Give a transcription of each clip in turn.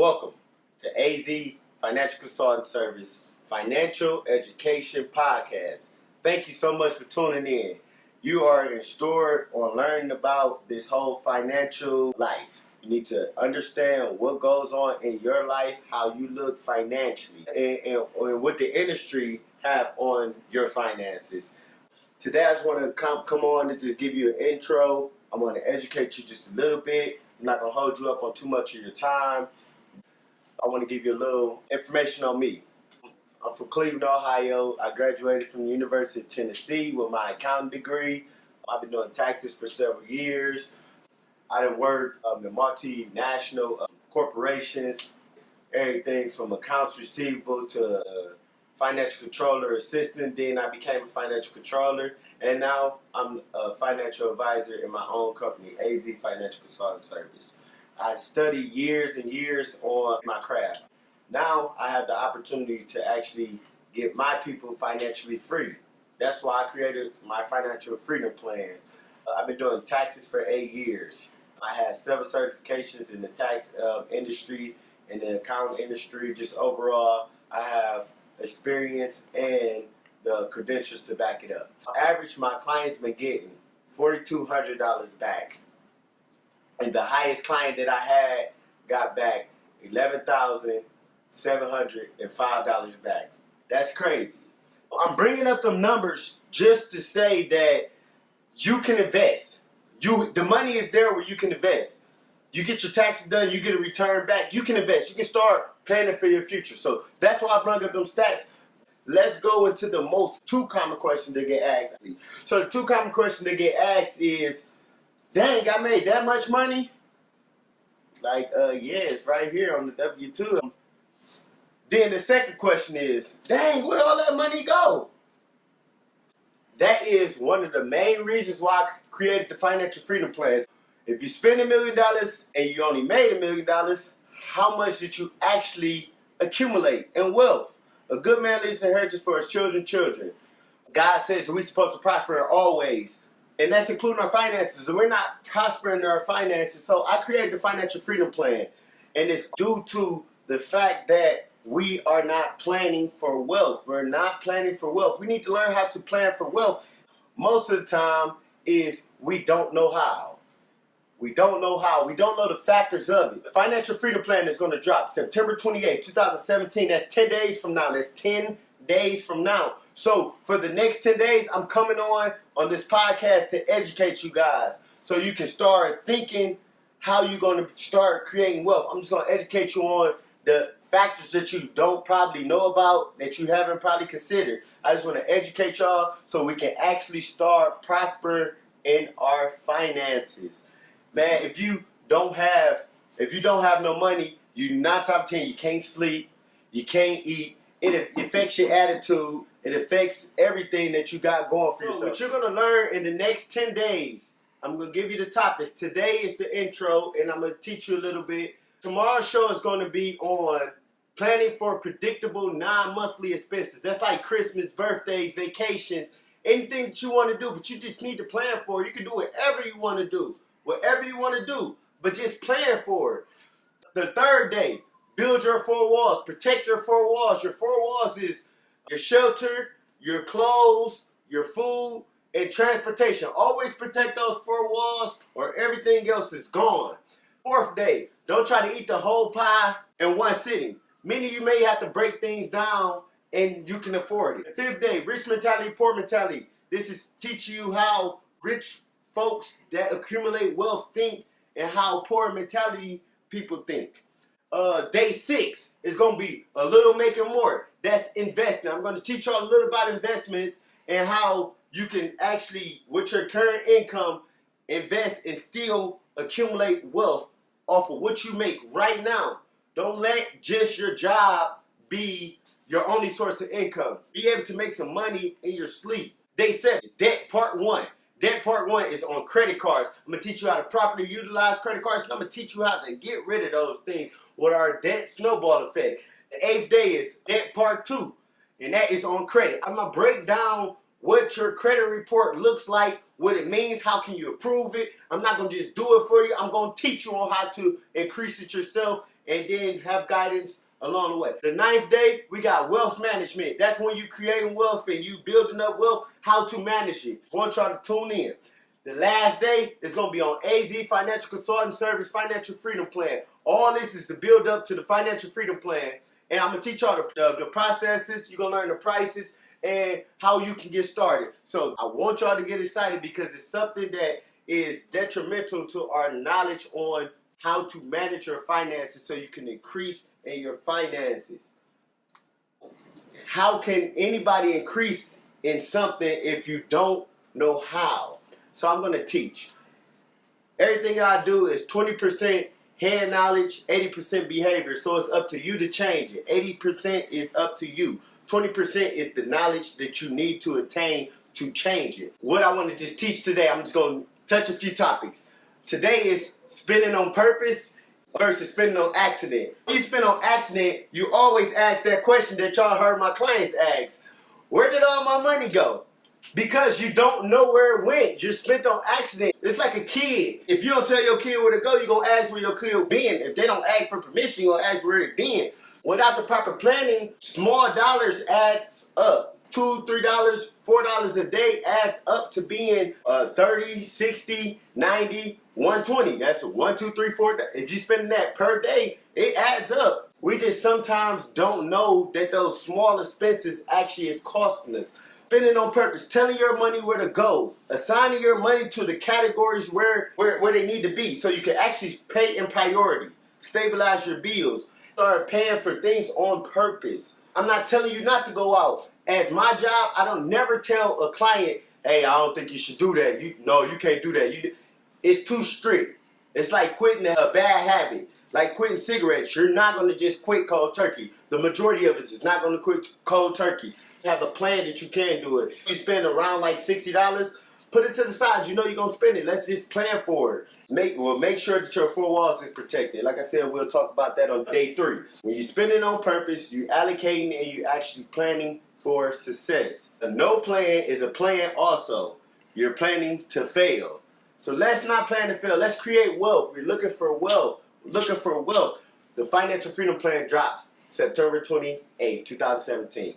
Welcome to AZ Financial Consulting Service Financial Education Podcast. Thank you so much for tuning in. You are instructed on learning about this whole financial life. You need to understand what goes on in your life, how you look financially, and what the industry have on your finances. Today I just want to come on and just give you an intro. I'm going to educate you just a little bit. I'm not going to hold you up on too much of your time. I want to give you a little information on me. I'm from Cleveland, Ohio. I graduated from the University of Tennessee with my accounting degree. I've been doing taxes for several years. I done worked in multinational corporations, everything from accounts receivable to financial controller assistant. Then I became a financial controller, and now I'm a financial advisor in my own company, AZ Financial Consulting Service. I studied years and years on my craft. Now I have the opportunity to actually get my people financially free. That's why I created my financial freedom plan. I've been doing taxes for 8 years. I have several certifications in the tax industry, in the accounting industry. Just overall, I have experience and the credentials to back it up. On average, my clients been getting $4,200 back. And the highest client that I had got back $11,705 back. That's crazy. I'm bringing up the numbers just to say that you can invest. The money is there where you can invest. You get your taxes done, you get a return back, you can invest. You can start planning for your future. So that's why I brought up them stats. Let's go into the two common questions that get asked. So the two common questions that get asked is, dang, I made that much money? Like, yeah, it's right here on the W-2. Then the second question is, dang, where'd all that money go? That is one of the main reasons why I created the Financial Freedom Plan. If you spend $1 million and you only made $1 million, how much did you actually accumulate in wealth? A good man leaves an inheritance for his children's children. God says we're supposed to prosper in all ways. And that's including our finances. And we're not prospering in our finances. So I created the Financial Freedom Plan. And it's due to the fact that we are not planning for wealth. We're not planning for wealth. We need to learn how to plan for wealth. Most of the time is we don't know how. We don't know how. We don't know the factors of it. The Financial Freedom Plan is going to drop September 28th, 2017. That's 10 days from now. That's 10 days from now. So for the next 10 days, I'm coming on this podcast to educate you guys so you can start thinking how you're going to start creating wealth. I'm just going to educate you on the factors that you don't probably know about, that you haven't probably considered. I just want to educate y'all so we can actually start prospering in our finances. Man, if you don't have no money, you're 9 times out of 10, you can't sleep, you can't eat. It affects your attitude. It affects everything that you got going for yourself. What you're going to learn in the next 10 days, I'm going to give you the topics. Today is the intro, and I'm going to teach you a little bit. Tomorrow's show is going to be on planning for predictable non-monthly expenses. That's like Christmas, birthdays, vacations, anything that you want to do, but you just need to plan for it. You can do whatever you want to do, but just plan for it. The third day, build your 4 walls. Protect your 4 walls. Your 4 walls is your shelter, your clothes, your food, and transportation. Always protect those 4 walls or everything else is gone. Fourth day, don't try to eat the whole pie in one sitting. Many of you may have to break things down and you can afford it. Fifth day, rich mentality, poor mentality. This is teaching you how rich folks that accumulate wealth think and how poor mentality people think. Day 6 is going to be a little making more. That's investing. I'm going to teach y'all a little about investments and how you can actually, with your current income, invest and still accumulate wealth off of what you make right now. Don't let just your job be your only source of income. Be able to make some money in your sleep. Day 7 is debt part 1. Debt part 1 is on credit cards. I'm going to teach you how to properly utilize credit cards. And I'm going to teach you how to get rid of those things with our debt snowball effect. The 8th day is debt part 2, and that is on credit. I'm going to break down what your credit report looks like, what it means, how can you improve it. I'm not going to just do it for you. I'm going to teach you on how to increase it yourself and then have guidance along the way. The 9th day, we got wealth management. That's when you creating wealth and you building up wealth, how to manage it. I want y'all to tune in. The last day is going to be on AZ Financial Consulting Service Financial Freedom Plan. All this is to build up to the Financial Freedom Plan. And I'm going to teach y'all the processes. You're going to learn the prices and how you can get started. So I want y'all to get excited because it's something that is detrimental to our knowledge on how to manage your finances so you can increase in your finances. How can anybody increase in something if you don't know how? So I'm going to teach. Everything I do is 20% head knowledge, 80% behavior. So it's up to you to change it. 80% is up to you. 20% is the knowledge that you need to attain to change it. What I want to just teach today, I'm just going to touch a few topics. Today is spending on purpose versus spending on accident. When you spend on accident, you always ask that question that y'all heard my clients ask. Where did all my money go? Because you don't know where it went. You're spent on accident. It's like a kid. If you don't tell your kid where to go, you're going to ask where your kid been. If they don't ask for permission, you're going to ask where it been. Without the proper planning, small dollars adds up. $2, $3, $4 a day adds up to being 30, 60, 90, 120. That's 1, 2, 3, 4. If you spend that per day, it adds up. We just sometimes don't know that those small expenses actually is costing us. Spending on purpose, telling your money where to go, assigning your money to the categories where they need to be so you can actually pay in priority, stabilize your bills, start paying for things on purpose. I'm not telling you not to go out. As my job, I don't never tell a client, hey, I don't think you should do that. You can't do that. It's too strict. It's like quitting a bad habit. Like quitting cigarettes. You're not going to just quit cold turkey. The majority of us is not going to quit cold turkey. Have a plan that you can do it. You spend around like $60, put it to the side. You know you're going to spend it. Let's just plan for it. Make sure that your 4 walls is protected. Like I said, we'll talk about that on day 3. When you spend it on purpose, you're allocating and you're actually planning for success. A no plan is a plan also. You're planning to fail. So let's not plan to fail. Let's create wealth. We're looking for wealth. The Financial Freedom Plan drops September 28th, 2017.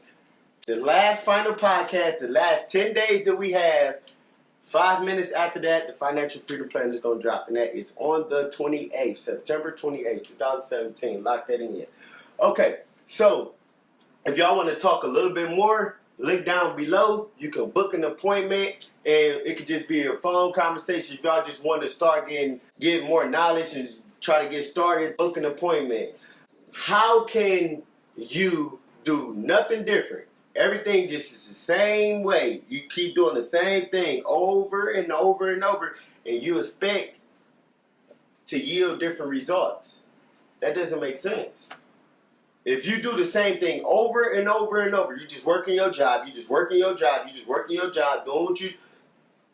The last final podcast, the last 10 days that we have, 5 minutes after that, the Financial Freedom Plan is going to drop. And that is on the 28th, September 28th, 2017. Lock that in. Okay, so if y'all want to talk a little bit more, link down below. You can book an appointment, and it could just be a phone conversation. If y'all just want to start getting more knowledge and try to get started, book an appointment. How can you do nothing different? Everything just is the same way. You keep doing the same thing over and over and over, and you expect to yield different results. That doesn't make sense. If you do the same thing over and over and over, you're just working your job, doing what you...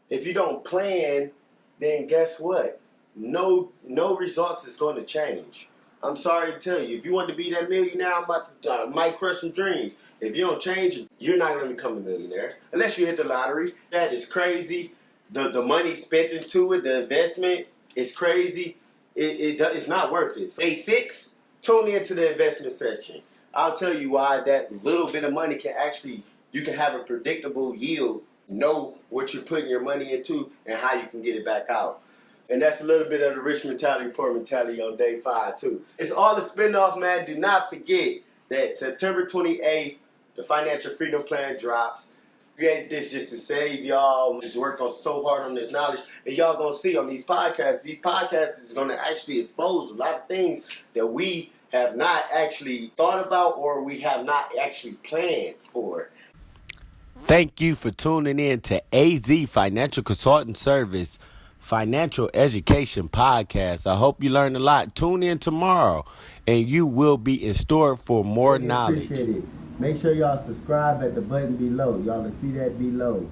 If you don't plan, then guess what? No results is going to change. I'm sorry to tell you. If you want to be that millionaire, I'm about to might crush some dreams. If you don't change it, you're not going to become a millionaire. Unless you hit the lottery. That is crazy. The money spent into it, the investment is crazy. It's not worth it. So day 6, tune into the investment section. I'll tell you why that little bit of money can actually, you can have a predictable yield. Know what you're putting your money into and how you can get it back out. And that's a little bit of the rich mentality, poor mentality on day 5 too. It's all a spin-off, man. Do not forget that September 28th, the Financial Freedom Plan drops. Created this just to save y'all. Just worked on so hard on this knowledge. And y'all gonna see on these podcasts is gonna actually expose a lot of things that we have not actually thought about or we have not actually planned for. Thank you for tuning in to AZ Financial Consulting Service Financial Education Podcast. I hope you learned a lot. Tune in tomorrow and you will be in store for more knowledge. Appreciate it. Make sure y'all subscribe at the button below. Y'all will see that below.